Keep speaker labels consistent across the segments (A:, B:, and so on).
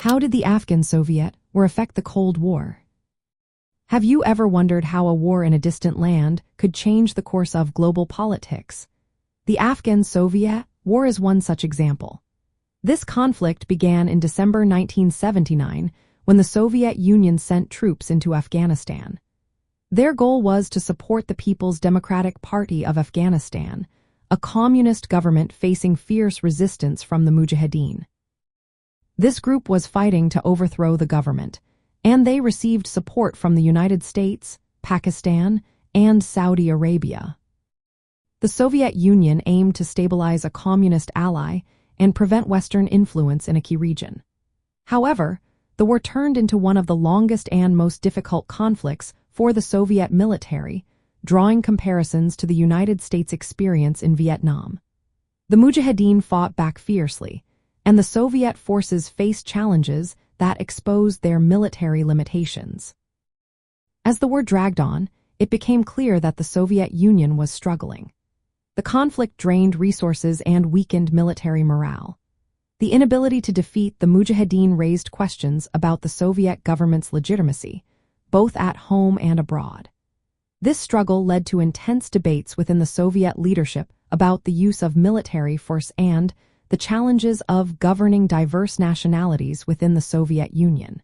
A: How did the Afghan-Soviet War affect the Cold War? Have you ever wondered how a war in a distant land could change the course of global politics? The Afghan-Soviet War is one such example. This conflict began in December 1979 when the Soviet Union sent troops into Afghanistan. Their goal was to support the People's Democratic Party of Afghanistan, a communist government facing fierce resistance from the Mujahideen. This group was fighting to overthrow the government, and they received support from the United States, Pakistan, and Saudi Arabia. The Soviet Union aimed to stabilize a communist ally and prevent Western influence in a key region. However, the war turned into one of the longest and most difficult conflicts for the Soviet military, drawing comparisons to the United States' experience in Vietnam. The Mujahideen fought back fiercely, and the Soviet forces faced challenges that exposed their military limitations. As the war dragged on, it became clear that the Soviet Union was struggling. The conflict drained resources and weakened military morale. The inability to defeat the Mujahideen raised questions about the Soviet government's legitimacy, both at home and abroad. This struggle led to intense debates within the Soviet leadership about the use of military force and the challenges of governing diverse nationalities within the Soviet Union.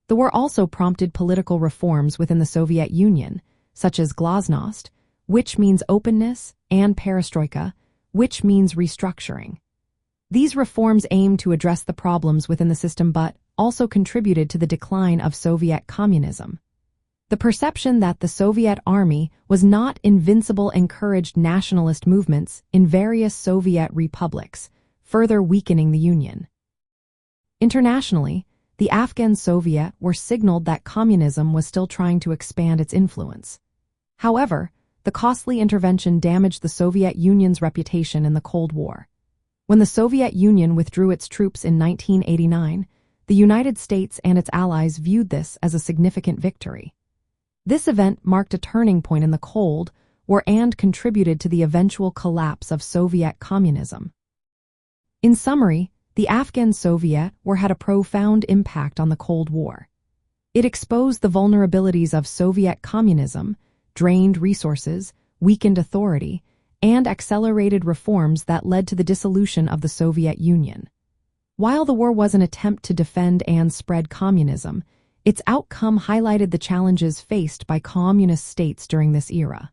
A: The war also prompted political reforms within the Soviet Union, such as glasnost, which means openness, and perestroika, which means restructuring. These reforms aimed to address the problems within the system but also contributed to the decline of Soviet communism. The perception that the Soviet army was not invincible encouraged nationalist movements in various Soviet republics, further weakening the Union. Internationally, the Afghan-Soviet War signaled that communism was still trying to expand its influence. However, the costly intervention damaged the Soviet Union's reputation in the Cold War. When the Soviet Union withdrew its troops in 1989, the United States and its allies viewed this as a significant victory. This event marked a turning point in the Cold War and contributed to the eventual collapse of Soviet communism. In summary, the Afghan-Soviet War had a profound impact on the Cold War. It exposed the vulnerabilities of Soviet communism, drained resources, weakened authority, and accelerated reforms that led to the dissolution of the Soviet Union. While the war was an attempt to defend and spread communism, its outcome highlighted the challenges faced by communist states during this era.